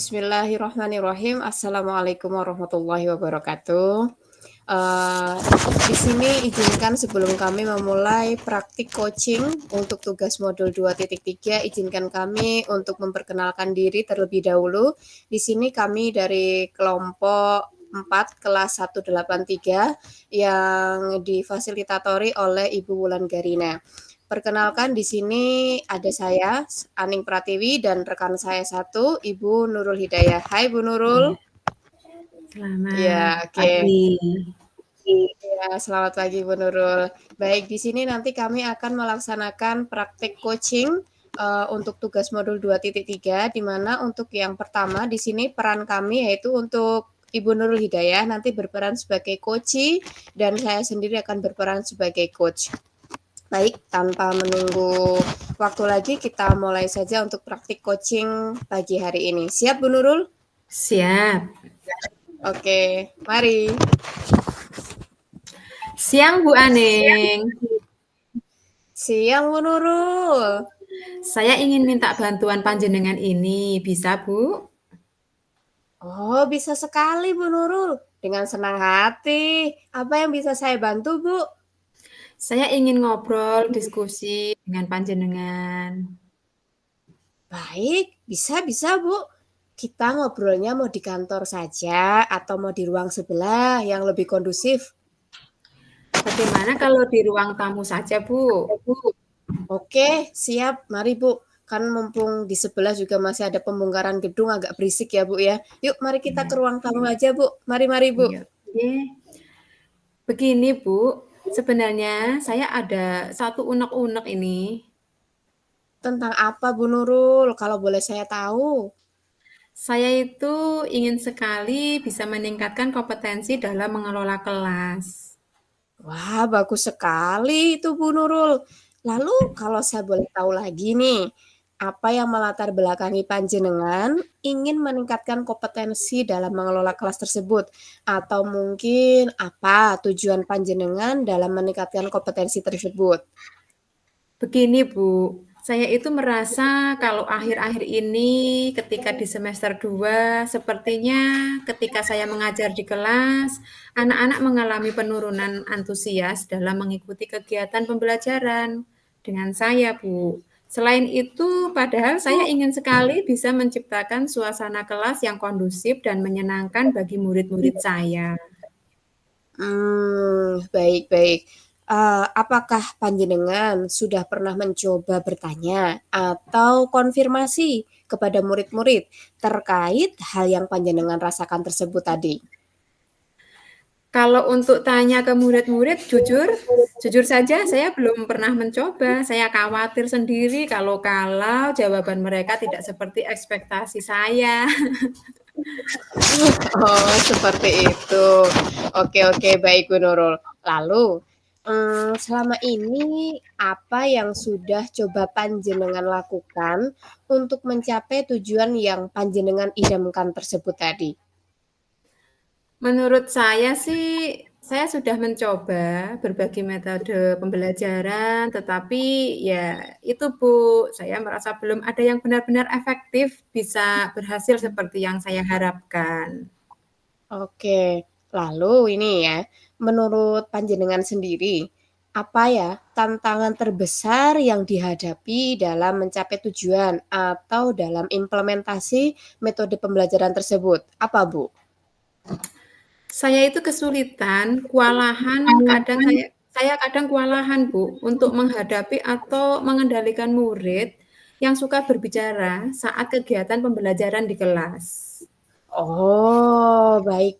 Bismillahirrahmanirrahim. Assalamualaikum warahmatullahi wabarakatuh. Eee, di sini izinkan sebelum kami memulai praktik coaching untuk tugas modul 2.3, izinkan kami untuk memperkenalkan diri terlebih dahulu. Di sini kami dari kelompok 4 kelas 183 yang difasilitatori oleh Ibu Wulandari. Perkenalkan di sini ada saya, Aning Pratiwi, dan rekan saya satu, Ibu Nurul Hidayah. Hai Bu Nurul. Selamat Ya, oke. pagi. Ya, selamat pagi Bu Nurul. Baik, di sini nanti kami akan melaksanakan praktik coaching untuk tugas modul 2.3, di mana untuk yang pertama di sini peran kami yaitu untuk Ibu Nurul Hidayah nanti berperan sebagai coachee dan saya sendiri akan berperan sebagai coach. Baik, tanpa menunggu waktu lagi, kita mulai saja untuk praktik coaching pagi hari ini. Siap, Bu Nurul? Siap. Oke, mari. Siang, Bu Aning. Siang, Bu Nurul. Saya ingin minta bantuan panjenengan ini, bisa, Bu? Oh, bisa sekali, Bu Nurul. Dengan senang hati. Apa yang bisa saya bantu, Bu? Saya ingin ngobrol, diskusi dengan panjenengan. Baik, bisa, Bu. Kita ngobrolnya mau di kantor saja atau mau di ruang sebelah yang lebih kondusif? Bagaimana kalau di ruang tamu saja, Bu? Oke, siap. Mari, Bu. Kan mumpung di sebelah juga masih ada pembongkaran gedung agak berisik ya, Bu, ya. Yuk, mari kita ke ruang tamu aja, Bu. Mari, Bu. Iya. Oke. Begini, Bu. Sebenarnya saya ada satu unek-unek ini. Tentang apa, Bu Nurul? Kalau boleh saya tahu. Saya itu ingin sekali bisa meningkatkan kompetensi dalam mengelola kelas. Wah, bagus sekali itu, Bu Nurul. Lalu kalau saya boleh tahu lagi nih, apa yang melatar belakangi panjenengan ingin meningkatkan kompetensi dalam mengelola kelas tersebut? Atau mungkin apa tujuan panjenengan dalam meningkatkan kompetensi tersebut? Begini Bu, saya itu merasa kalau akhir-akhir ini ketika di semester 2, sepertinya ketika saya mengajar di kelas, anak-anak mengalami penurunan antusias dalam mengikuti kegiatan pembelajaran dengan saya, Bu. Selain itu, padahal saya ingin sekali bisa menciptakan suasana kelas yang kondusif dan menyenangkan bagi murid-murid saya. Baik. Apakah panjenengan sudah pernah mencoba bertanya atau konfirmasi kepada murid-murid terkait hal yang panjenengan rasakan tersebut tadi? Kalau untuk tanya ke murid-murid, jujur saja saya belum pernah mencoba. Saya khawatir sendiri kalau jawaban mereka tidak seperti ekspektasi saya. Oh, seperti itu. Oke, baik Bu Nurul. Lalu, selama ini apa yang sudah coba panjenengan lakukan untuk mencapai tujuan yang panjenengan idamkan tersebut tadi? Menurut saya sih, saya sudah mencoba berbagai metode pembelajaran, tetapi ya itu Bu, saya merasa belum ada yang benar-benar efektif bisa berhasil seperti yang saya harapkan. Oke, lalu ini ya, menurut panjenengan sendiri, apa ya tantangan terbesar yang dihadapi dalam mencapai tujuan atau dalam implementasi metode pembelajaran tersebut? Apa, Bu? Saya itu kesulitan, saya kadang kewalahan, Bu, untuk menghadapi atau mengendalikan murid yang suka berbicara saat kegiatan pembelajaran di kelas. Oh, baik.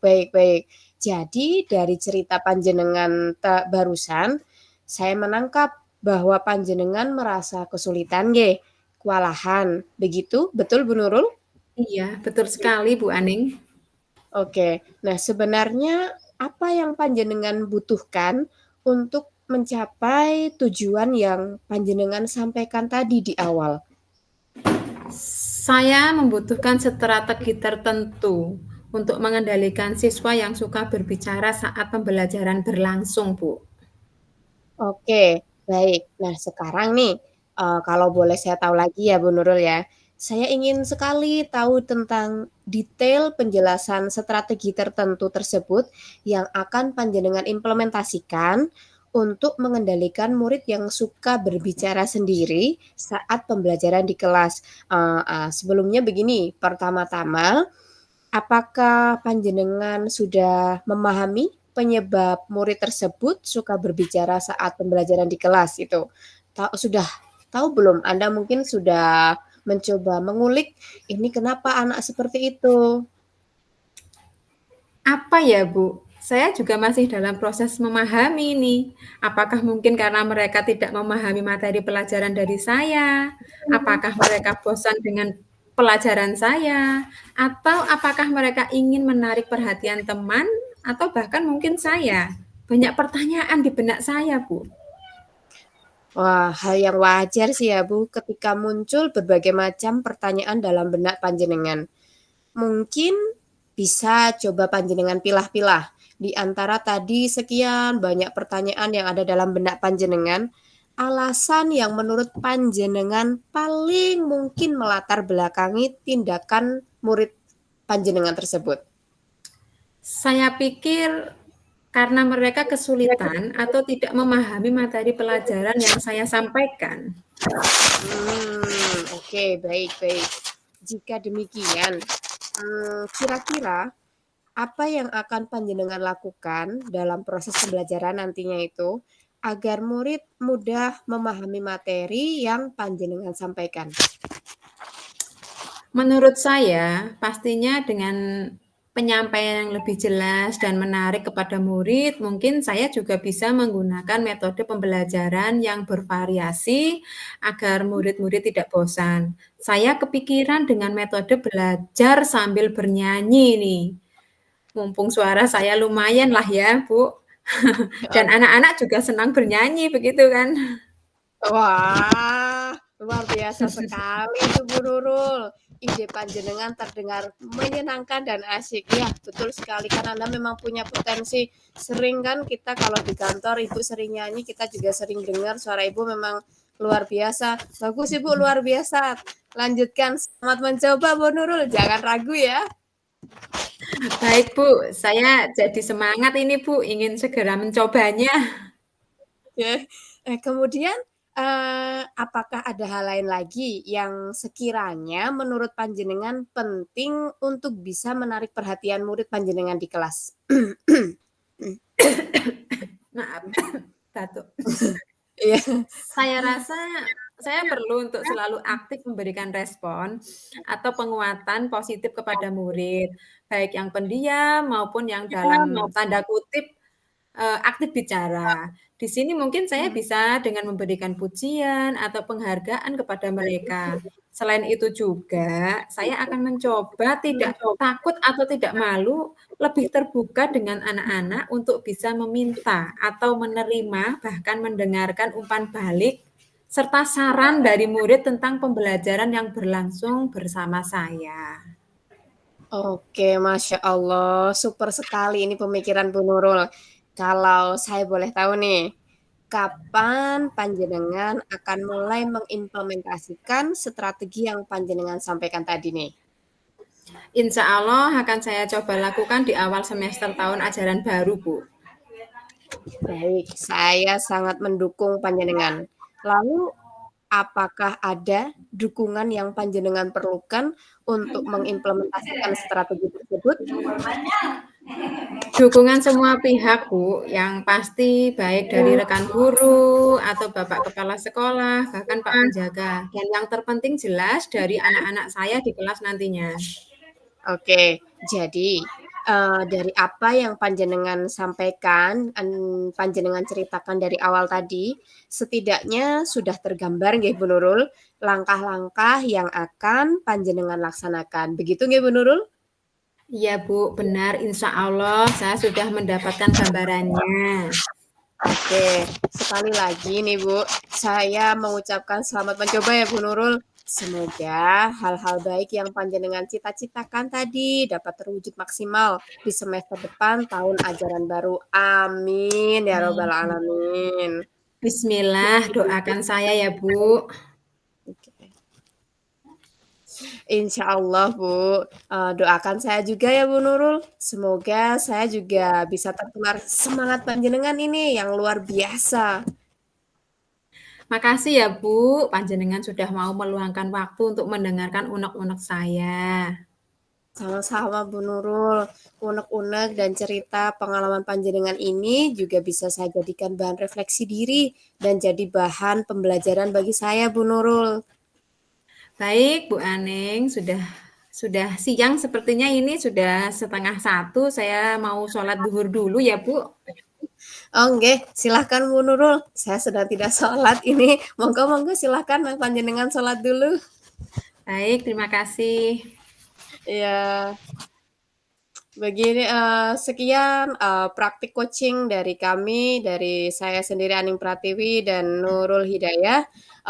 Jadi dari cerita panjenengan barusan, saya menangkap bahwa panjenengan merasa kesulitan nggih, kewalahan, begitu? Betul, Bu Nurul? Iya, betul sekali, Bu Aning. Oke. Nah, sebenarnya apa yang panjenengan butuhkan untuk mencapai tujuan yang panjenengan sampaikan tadi di awal? Saya membutuhkan strategi tertentu untuk mengendalikan siswa yang suka berbicara saat pembelajaran berlangsung, Bu. Oke, baik. Nah, sekarang nih, kalau boleh saya tahu lagi ya, Bu Nurul ya. Saya ingin sekali tahu tentang detail penjelasan strategi tertentu tersebut yang akan panjenengan implementasikan untuk mengendalikan murid yang suka berbicara sendiri saat pembelajaran di kelas. Sebelumnya begini, pertama-tama, apakah panjenengan sudah memahami penyebab murid tersebut suka berbicara saat pembelajaran di kelas itu? Sudah tahu belum? Anda mungkin sudah mencoba mengulik, ini kenapa anak seperti itu? Apa ya, Bu? Saya juga masih dalam proses memahami nih. Apakah mungkin karena mereka tidak memahami materi pelajaran dari saya? Apakah mereka bosan dengan pelajaran saya? Atau apakah mereka ingin menarik perhatian teman? Atau bahkan mungkin saya? Banyak pertanyaan di benak saya, Bu. Wah, hal yang wajar sih ya Bu, ketika muncul berbagai macam pertanyaan dalam benak panjenengan. Mungkin bisa coba panjenengan pilah-pilah di antara tadi sekian banyak pertanyaan yang ada dalam benak panjenengan, alasan yang menurut panjenengan paling mungkin melatar belakangi tindakan murid panjenengan tersebut. Saya pikir karena mereka kesulitan atau tidak memahami materi pelajaran yang saya sampaikan. Oke, baik baik. Jika demikian, kira-kira apa yang akan panjenengan lakukan dalam proses pembelajaran nantinya itu, agar murid mudah memahami materi yang panjenengan sampaikan? Menurut saya, pastinya dengan penyampaian yang lebih jelas dan menarik kepada murid, mungkin saya juga bisa menggunakan metode pembelajaran yang bervariasi agar murid-murid tidak bosan. Saya kepikiran dengan metode belajar sambil bernyanyi nih. Mumpung suara saya lumayan lah ya, Bu. Dan anak-anak juga senang bernyanyi, begitu kan? Wah, luar biasa sekali itu Bu Nurul. Ide panjenengan terdengar menyenangkan dan asik. Ya, betul sekali kan Anda memang punya potensi. Sering kan kita kalau di kantor Ibu sering nyanyi, kita juga sering dengar suara Ibu memang luar biasa. Bagus Ibu, luar biasa. Lanjutkan, selamat mencoba Bu Nurul. Jangan ragu ya. Baik, Bu. Saya jadi semangat ini, Bu, ingin segera mencobanya. Ya. Kemudian, apakah ada hal lain lagi yang sekiranya menurut panjenengan penting untuk bisa menarik perhatian murid panjenengan di kelas? Maaf, batuk. Iya. Saya rasa saya perlu untuk selalu aktif memberikan respon atau penguatan positif kepada murid, baik yang pendiam maupun yang dalam tanda kutip aktif bicara. Di sini mungkin saya bisa dengan memberikan pujian atau penghargaan kepada mereka. Selain itu juga, saya akan mencoba tidak takut atau tidak malu, lebih terbuka dengan anak-anak untuk bisa meminta atau menerima, bahkan mendengarkan umpan balik, serta saran dari murid tentang pembelajaran yang berlangsung bersama saya. Oke, Masya Allah, super sekali ini pemikiran Bu Nurul. Kalau saya boleh tahu nih, kapan panjenengan akan mulai mengimplementasikan strategi yang panjenengan sampaikan tadi nih? Insya Allah akan saya coba lakukan di awal semester tahun ajaran baru, Bu. Baik, saya sangat mendukung panjenengan. Lalu, apakah ada dukungan yang panjenengan perlukan untuk mengimplementasikan strategi tersebut? Dukungan semua pihak, Bu, yang pasti baik dari rekan guru atau Bapak Kepala Sekolah, bahkan Pak Penjaga. Dan yang terpenting jelas dari anak-anak saya di kelas nantinya. Oke, jadi, dari apa yang panjenengan sampaikan, panjenengan ceritakan dari awal tadi, setidaknya sudah tergambar nggih Bu Nurul, langkah-langkah yang akan panjenengan laksanakan. Begitu nggih Bu Nurul? Iya, Bu, benar. Insya Allah saya sudah mendapatkan gambarannya. Oke, sekali lagi nih Bu, saya mengucapkan selamat mencoba ya Bu Nurul. Semoga hal-hal baik yang panjenengan cita-citakan tadi dapat terwujud maksimal di semester depan tahun ajaran baru. Amin ya robbal alamin. Bismillah, doakan saya ya, Bu. Oke. Insya Allah Bu, doakan saya juga ya Bu Nurul, semoga saya juga bisa tertular semangat panjenengan ini yang luar biasa. Makasih ya Bu, panjenengan sudah mau meluangkan waktu untuk mendengarkan unek-unek saya. Sama-sama Bu Nurul, unek-unek dan cerita pengalaman panjenengan ini juga bisa saya jadikan bahan refleksi diri dan jadi bahan pembelajaran bagi saya Bu Nurul. Baik Bu Aning, sudah siang sepertinya ini sudah 12:30, saya mau sholat duhur dulu ya Bu. Oh nggih, silahkan Bu Nurul, saya sedang tidak sholat ini, monggo-monggo silahkan panjenengan sholat dulu. Baik, terima kasih. Ya, begini, sekian, praktik coaching dari kami, dari saya sendiri Aning Pratiwi dan Nurul Hidayah.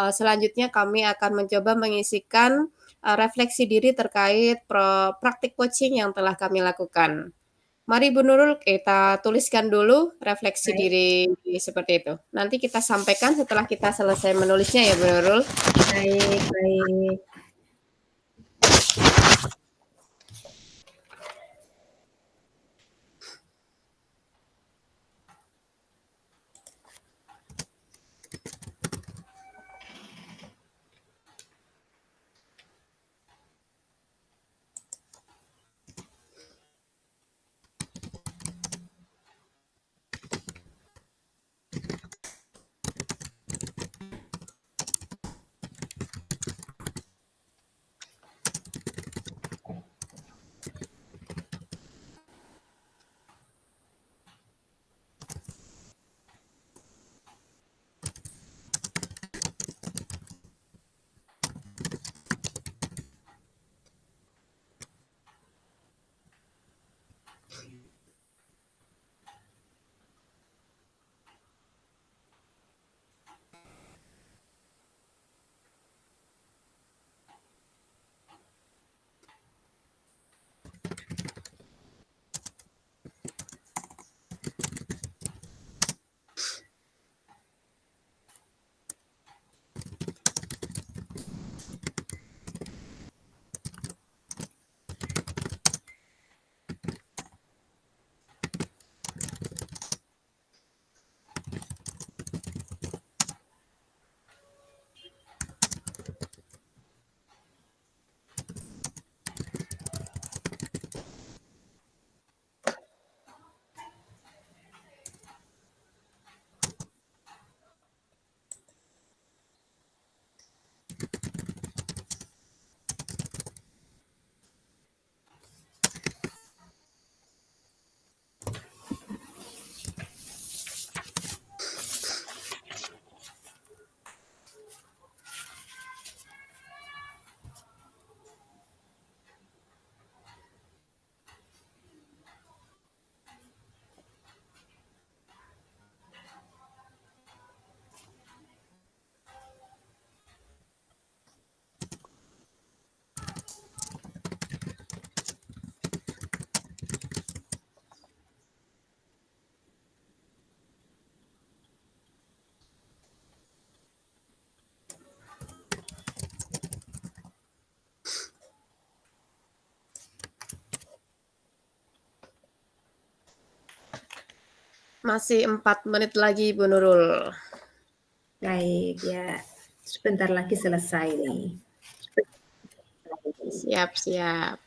Selanjutnya kami akan mencoba mengisikan, refleksi diri terkait praktik coaching yang telah kami lakukan. Mari Bu Nurul kita tuliskan dulu refleksi Baik, diri seperti itu. Nanti kita sampaikan setelah kita selesai menulisnya ya Bu Nurul. baik, baik. Masih 4 menit lagi Bu Nurul. Baik, ya. Sebentar lagi selesai nih. Siap, siap.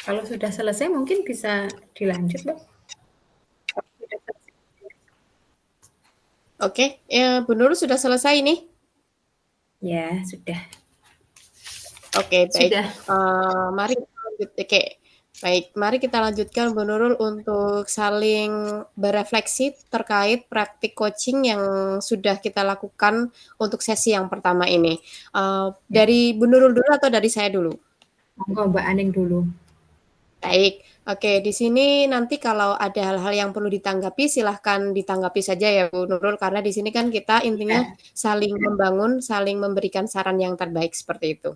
Kalau sudah selesai mungkin bisa dilanjut, Bu. Oke, Bu Nurul sudah selesai nih? Ya, sudah. Oke, baik. Sudah. Mari kita lanjut. Oke, Baik, mari kita lanjutkan Bu Nurul untuk saling berefleksi terkait praktik coaching yang sudah kita lakukan untuk sesi yang pertama ini. Ya, Dari Bu Nurul dulu atau dari saya dulu? monggo Mbak Aning dulu. Baik, oke. Di sini nanti kalau ada hal-hal yang perlu ditanggapi, silahkan ditanggapi saja ya Bu Nurul, karena di sini kan kita intinya Iya, saling membangun, saling memberikan saran yang terbaik seperti itu.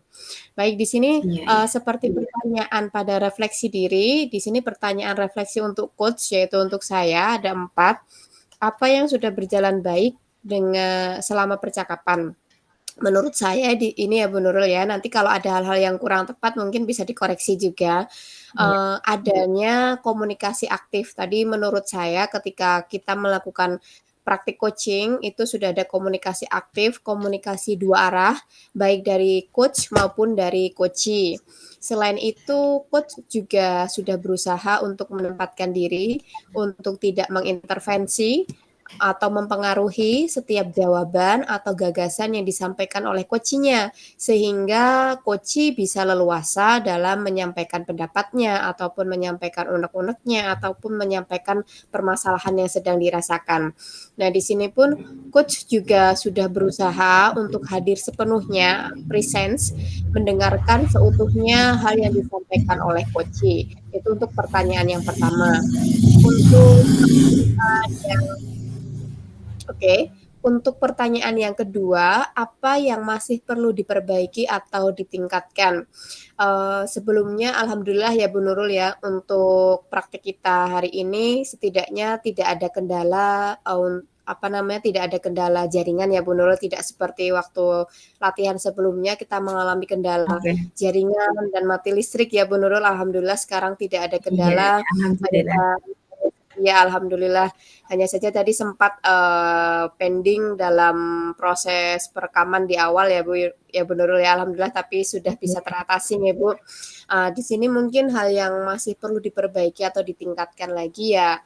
Baik, di sini iya, iya. seperti pertanyaan pada refleksi diri, di sini pertanyaan refleksi untuk coach, yaitu untuk saya ada 4. Apa yang sudah berjalan baik dengan selama percakapan? Menurut saya ini ya Bu Nurul ya, nanti kalau ada hal-hal yang kurang tepat mungkin bisa dikoreksi juga. Iya, Adanya komunikasi aktif. Tadi menurut saya ketika kita melakukan praktik coaching itu sudah ada komunikasi aktif, komunikasi dua arah, baik dari coach maupun dari coachee. Selain itu, coach juga sudah berusaha untuk menempatkan diri, untuk tidak mengintervensi atau mempengaruhi setiap jawaban atau gagasan yang disampaikan oleh coachee-nya, sehingga coachee bisa leluasa dalam menyampaikan pendapatnya ataupun menyampaikan unek-uneknya ataupun menyampaikan permasalahan yang sedang dirasakan. Nah, di sini pun coach juga sudah berusaha untuk hadir sepenuhnya, presence, mendengarkan seutuhnya hal yang disampaikan oleh coachee. Itu untuk pertanyaan yang pertama. Untuk pertanyaan yang Oke, untuk pertanyaan yang kedua, apa yang masih perlu diperbaiki atau ditingkatkan? Sebelumnya alhamdulillah ya Bu Nurul ya, untuk praktik kita hari ini setidaknya tidak ada kendala, tidak ada kendala jaringan ya Bu Nurul, tidak seperti waktu latihan sebelumnya kita mengalami kendala oke. jaringan dan mati listrik ya Bu Nurul, alhamdulillah sekarang tidak ada Iya, kendala, alhamdulillah. hanya ya alhamdulillah. Hanya saja tadi sempat, pending dalam proses perekaman di awal ya Bu Nurul ya, alhamdulillah tapi sudah bisa Iya, teratasi nih Bu. Di sini mungkin hal yang masih perlu diperbaiki atau ditingkatkan lagi ya,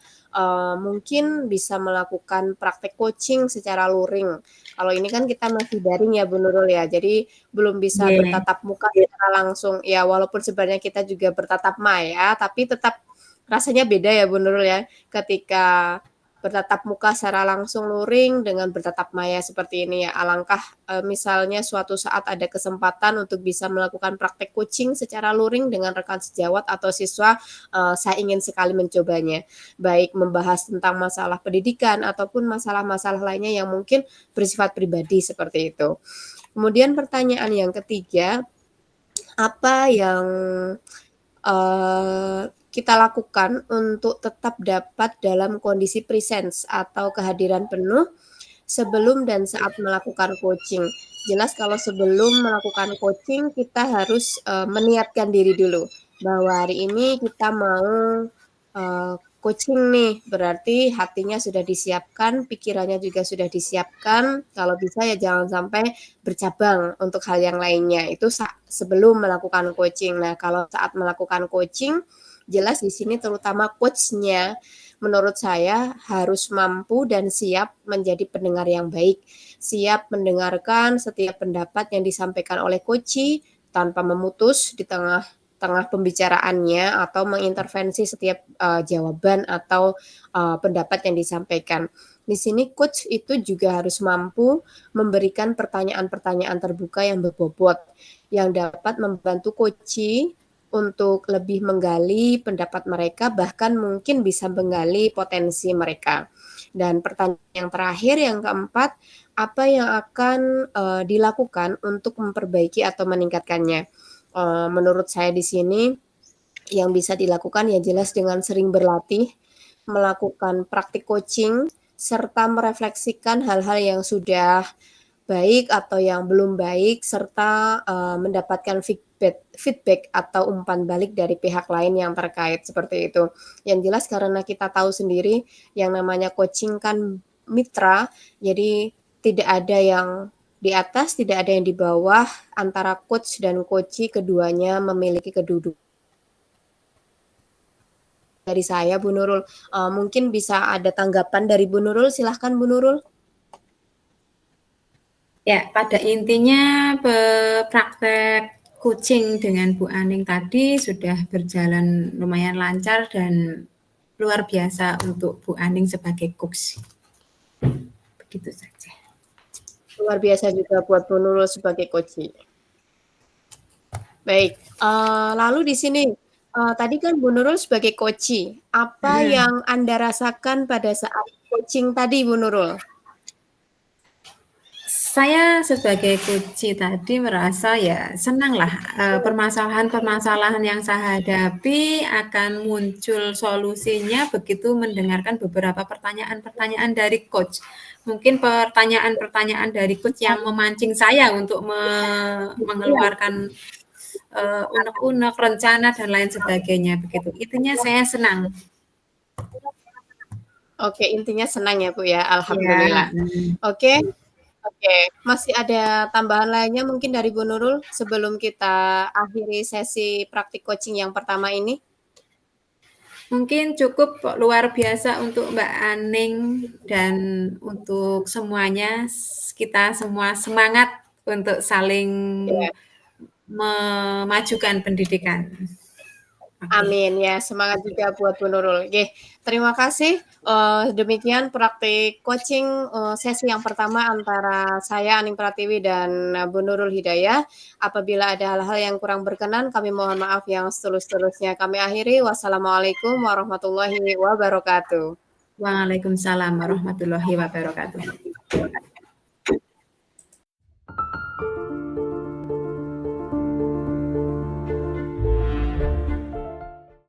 mungkin bisa melakukan praktek coaching secara luring. Kalau ini kan kita masih daring ya Bu Nurul ya, jadi belum bisa iya, bertatap muka secara langsung. Ya walaupun sebenarnya kita juga bertatap maya, tapi tetap rasanya beda ya Bu Nurul ya, ketika bertatap muka secara langsung luring dengan bertatap maya seperti ini ya. Alangkah, misalnya suatu saat ada kesempatan untuk bisa melakukan praktek coaching secara luring dengan rekan sejawat atau siswa, saya ingin sekali mencobanya. Baik membahas tentang masalah pendidikan ataupun masalah-masalah lainnya yang mungkin bersifat pribadi seperti itu. Kemudian pertanyaan yang ketiga, apa yang kita lakukan untuk tetap dapat dalam kondisi presence atau kehadiran penuh sebelum dan saat melakukan coaching. Jelas kalau sebelum melakukan coaching kita harus, meniatkan diri dulu, bahwa hari ini kita mau, coaching nih, berarti hatinya sudah disiapkan, pikirannya juga sudah disiapkan, kalau bisa ya jangan sampai bercabang untuk hal yang lainnya, itu sebelum melakukan coaching. Nah, kalau saat melakukan coaching, jelas di sini terutama coach-nya menurut saya harus mampu dan siap menjadi pendengar yang baik, siap mendengarkan setiap pendapat yang disampaikan oleh coachee tanpa memutus di tengah pembicaraannya atau mengintervensi setiap, jawaban atau, pendapat yang disampaikan. Di sini coach itu juga harus mampu memberikan pertanyaan-pertanyaan terbuka yang berbobot, yang dapat membantu coachee untuk lebih menggali pendapat mereka, bahkan mungkin bisa menggali potensi mereka. Dan pertanyaan yang terakhir, yang keempat, apa yang akan, dilakukan untuk memperbaiki atau meningkatkannya? Menurut saya di sini yang bisa dilakukan ya jelas dengan sering berlatih, melakukan praktik coaching, serta merefleksikan hal-hal yang sudah baik atau yang belum baik, serta, mendapatkan feedback atau umpan balik dari pihak lain yang terkait, seperti itu. Yang jelas karena kita tahu sendiri yang namanya coaching kan mitra, jadi tidak ada yang di atas, tidak ada yang di bawah, antara coach dan coachee keduanya memiliki kedudukan dari saya Bu Nurul. Mungkin bisa ada tanggapan dari Bu Nurul, silahkan Bu Nurul. Ya, pada intinya praktek coaching dengan Bu Aning tadi sudah berjalan lumayan lancar dan luar biasa untuk Bu Aning sebagai coach. Begitu saja. Luar biasa juga buat Bu Nurul sebagai coach. Baik, lalu di sini, tadi kan Bu Nurul sebagai coach, apa yang Anda rasakan pada saat coaching tadi, Bu Nurul? Saya sebagai coach tadi merasa ya senanglah, permasalahan-permasalahan yang saya hadapi akan muncul solusinya begitu mendengarkan beberapa pertanyaan-pertanyaan dari coach. Mungkin pertanyaan-pertanyaan dari coach yang memancing saya untuk mengeluarkan, unek-unek, rencana, dan lain sebagainya, begitu. Intinya saya senang. Oke, intinya senang ya, Bu, ya, Iya, alhamdulillah. Oke, masih ada tambahan lainnya mungkin dari Bu Nurul sebelum kita akhiri sesi praktik coaching yang pertama ini? Mungkin cukup luar biasa untuk Mbak Aning dan untuk semuanya, kita semua semangat untuk saling Iya. memajukan pendidikan. Oke. Amin, ya semangat juga buat Bu Nurul. Oke, terima kasih, demikian praktik coaching, sesi yang pertama antara saya Aning Pratiwi dan Bu Nurul Hidayah. Apabila ada hal-hal yang kurang berkenan, kami mohon maaf yang setulus-tulusnya. Kami akhiri, wassalamualaikum warahmatullahi wabarakatuh. Waalaikumsalam warahmatullahi wabarakatuh.